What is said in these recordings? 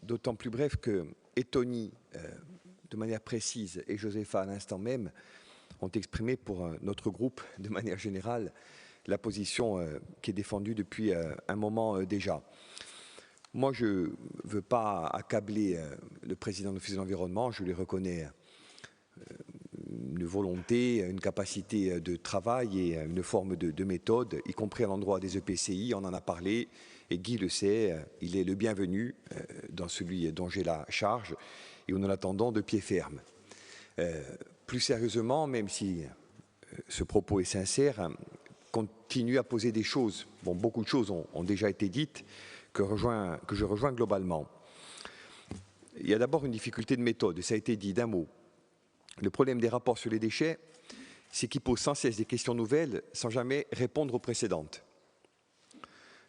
d'autant plus bref que Tony, de manière précise, et Josepha à l'instant même, ont exprimé pour notre groupe, de manière générale, la position qui est défendue depuis un moment déjà. Moi, je ne veux pas accabler le président de l'Office de l'environnement, je lui reconnais une volonté, une capacité de travail et une forme de méthode, y compris à l'endroit des EPCI, on en a parlé, et Guy le sait, il est le bienvenu dans celui dont j'ai la charge, et nous l'attendons de pied ferme. Plus sérieusement, même si ce propos est sincère, continue à poser des choses. Bon, beaucoup de choses ont déjà été dites, que je rejoins globalement. Il y a d'abord une difficulté de méthode, ça a été dit d'un mot. Le problème des rapports sur les déchets, c'est qu'ils posent sans cesse des questions nouvelles sans jamais répondre aux précédentes.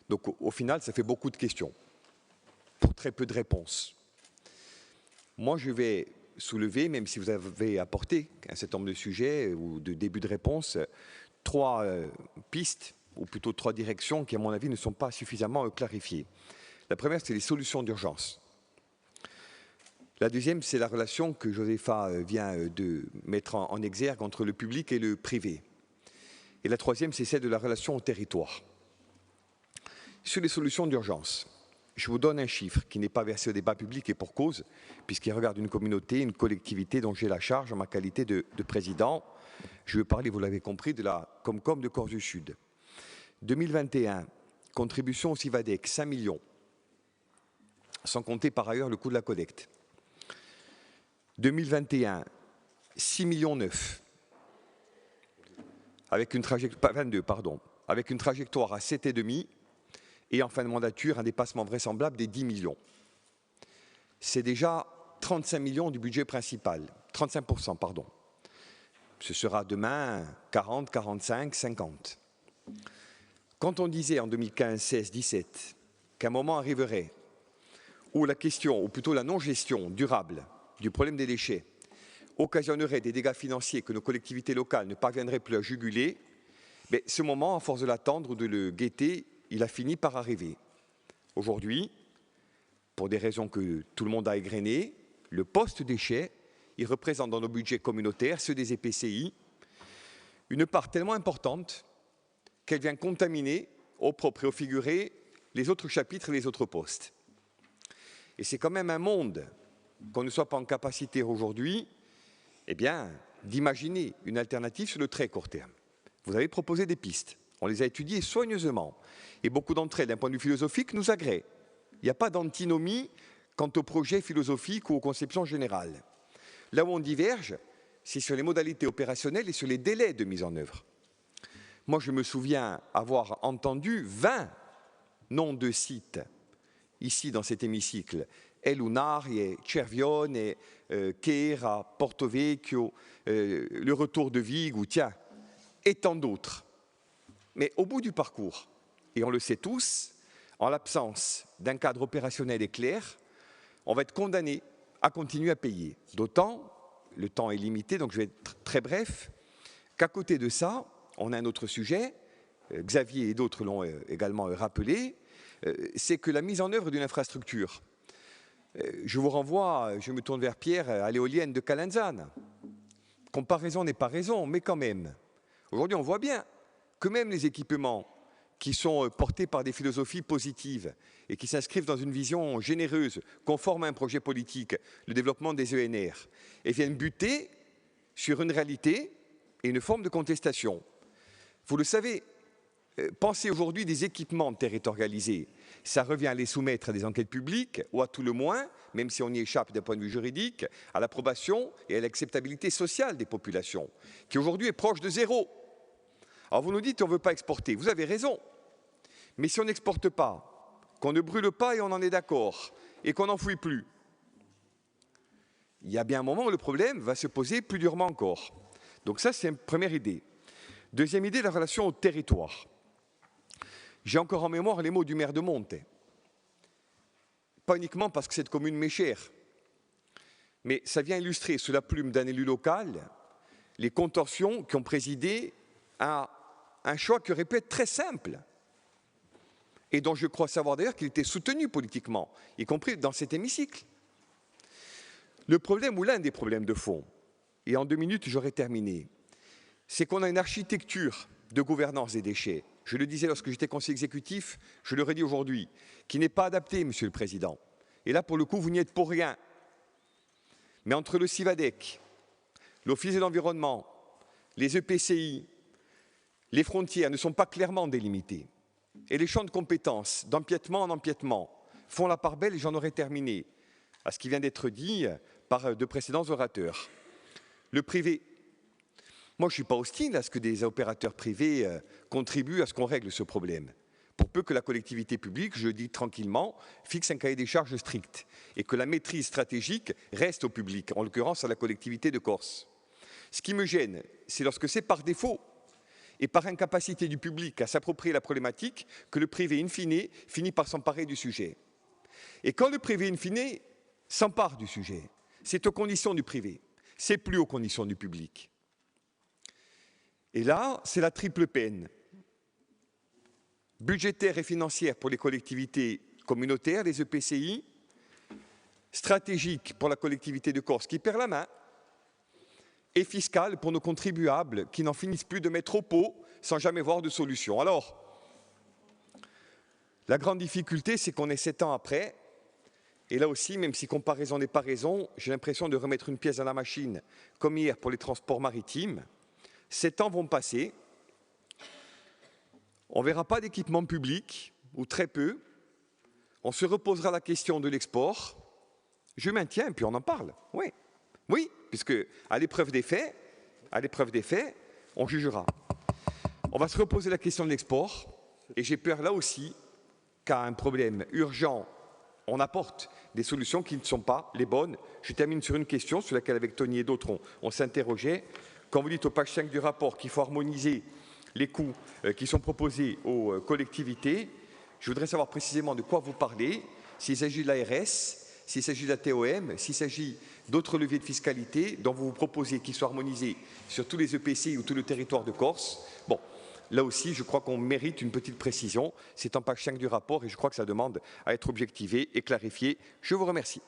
Donc au final, ça fait beaucoup de questions pour très peu de réponses. Moi, je vais soulever, même si vous avez apporté un certain nombre de sujets ou de débuts de réponse, trois pistes, ou plutôt trois directions qui, à mon avis, ne sont pas suffisamment clarifiées. La première, c'est les solutions d'urgence. La deuxième, c'est la relation que Josepha vient de mettre en exergue entre le public et le privé. Et la troisième, c'est celle de la relation au territoire. Sur les solutions d'urgence, je vous donne un chiffre qui n'est pas versé au débat public et pour cause, puisqu'il regarde une communauté, une collectivité dont j'ai la charge en ma qualité de président. Je veux parler, vous l'avez compris, de la Comcom de Corse du Sud. 2021, contribution au CIVADEC, 5 millions, sans compter par ailleurs le coût de la collecte. 2021, 6 millions 9, avec une trajectoire, 22, pardon, avec une trajectoire à 7,5 et en fin de mandature, un dépassement vraisemblable des 10 millions. C'est déjà 35 millions du budget principal, 35%, pardon. Ce sera demain 40, 45, 50. Quand on disait en 2015, 16, 17 qu'un moment arriverait où la question, ou plutôt la non-gestion durable du problème des déchets occasionnerait des dégâts financiers que nos collectivités locales ne parviendraient plus à juguler, mais ce moment, à force de l'attendre ou de le guetter, il a fini par arriver. Aujourd'hui, pour des raisons que tout le monde a égrenées, le post-déchet, il représente dans nos budgets communautaires, ceux des EPCI, une part tellement importante qu'elle vient contaminer au propre et au figuré les autres chapitres et les autres postes. Et c'est quand même un monde qu'on ne soit pas en capacité aujourd'hui, eh bien, d'imaginer une alternative sur le très court terme. Vous avez proposé des pistes, on les a étudiées soigneusement, et beaucoup d'entre elles, d'un point de vue philosophique, nous agréent. Il n'y a pas d'antinomie quant au projet philosophique ou aux conceptions générales. Là où on diverge, c'est sur les modalités opérationnelles et sur les délais de mise en œuvre. Moi, je me souviens avoir entendu 20 noms de sites ici dans cet hémicycle. Lunari, Cervione, Quera, Porto Vecchio, le retour de Vigue, ou tiens, et tant d'autres. Mais au bout du parcours, et on le sait tous, en l'absence d'un cadre opérationnel et clair, on va être condamné à continuer à payer. D'autant, le temps est limité, donc je vais être très bref, qu'à côté de ça, on a un autre sujet, Xavier et d'autres l'ont également rappelé, c'est que la mise en œuvre d'une infrastructure, je vous renvoie, je me tourne vers Pierre, à l'éolienne de Calanzane. Comparaison n'est pas raison, mais quand même. Aujourd'hui, on voit bien que même les équipements qui sont portés par des philosophies positives et qui s'inscrivent dans une vision généreuse, conforme à un projet politique, le développement des ENR, et viennent buter sur une réalité et une forme de contestation. Vous le savez, penser aujourd'hui des équipements territorialisés, ça revient à les soumettre à des enquêtes publiques, ou à tout le moins, même si on y échappe d'un point de vue juridique, à l'approbation et à l'acceptabilité sociale des populations, qui aujourd'hui est proche de zéro. Alors vous nous dites qu'on ne veut pas exporter, vous avez raison, mais si on n'exporte pas, qu'on ne brûle pas et on en est d'accord, et qu'on n'enfouit plus, il y a bien un moment où le problème va se poser plus durement encore. Donc ça, c'est une première idée. Deuxième idée, la relation au territoire. J'ai encore en mémoire les mots du maire de Monte. Pas uniquement parce que cette commune m'est chère, mais ça vient illustrer sous la plume d'un élu local les contorsions qui ont présidé à un choix qui aurait pu être très simple et dont je crois savoir d'ailleurs qu'il était soutenu politiquement, y compris dans cet hémicycle. Le problème, ou l'un des problèmes de fond, et en 2 minutes j'aurai terminé, c'est qu'on a une architecture de gouvernance des déchets, je le disais lorsque j'étais conseiller exécutif, je le redis aujourd'hui, qui n'est pas adaptée, Monsieur le Président. Et là, pour le coup, vous n'y êtes pour rien. Mais entre le CIVADEC, l'Office de l'environnement, les EPCI, les frontières ne sont pas clairement délimitées. Et les champs de compétences, d'empiètement en empiètement, font la part belle, et j'en aurai terminé, à ce qui vient d'être dit par de précédents orateurs. Le privé. Moi, je ne suis pas hostile à ce que des opérateurs privés contribuent à ce qu'on règle ce problème. Pour peu que la collectivité publique, je le dis tranquillement, fixe un cahier des charges strict et que la maîtrise stratégique reste au public, en l'occurrence à la collectivité de Corse. Ce qui me gêne, c'est lorsque c'est par défaut et par incapacité du public à s'approprier la problématique que le privé, in fine, finit par s'emparer du sujet. Et quand le privé, in fine, s'empare du sujet, c'est aux conditions du privé, c'est plus aux conditions du public. Et là, c'est la triple peine. Budgétaire et financière pour les collectivités communautaires, les EPCI, stratégique pour la collectivité de Corse qui perd la main, et fiscale pour nos contribuables qui n'en finissent plus de mettre au pot sans jamais voir de solution. Alors, la grande difficulté, c'est qu'on est 7 ans après, et là aussi, même si comparaison n'est pas raison, j'ai l'impression de remettre une pièce dans la machine, comme hier pour les transports maritimes. 7 ans vont passer, on ne verra pas d'équipement public, ou très peu, on se reposera la question de l'export, je maintiens, puis on en parle, oui. Oui, puisque à l'épreuve des faits, on jugera. On va se reposer la question de l'export, et j'ai peur là aussi qu'à un problème urgent, on apporte des solutions qui ne sont pas les bonnes. Je termine sur une question sur laquelle, avec Tony et d'autres, on s'interrogeait. Quand vous dites au page 5 du rapport qu'il faut harmoniser les coûts qui sont proposés aux collectivités, je voudrais savoir précisément de quoi vous parlez, s'il s'agit de l'ARS, s'il s'agit de la TOM, s'il s'agit d'autres leviers de fiscalité dont vous vous proposez qu'ils soient harmonisés sur tous les EPCI ou tout le territoire de Corse. Bon, là aussi, je crois qu'on mérite une petite précision. C'est en page 5 du rapport et je crois que ça demande à être objectivé et clarifié. Je vous remercie.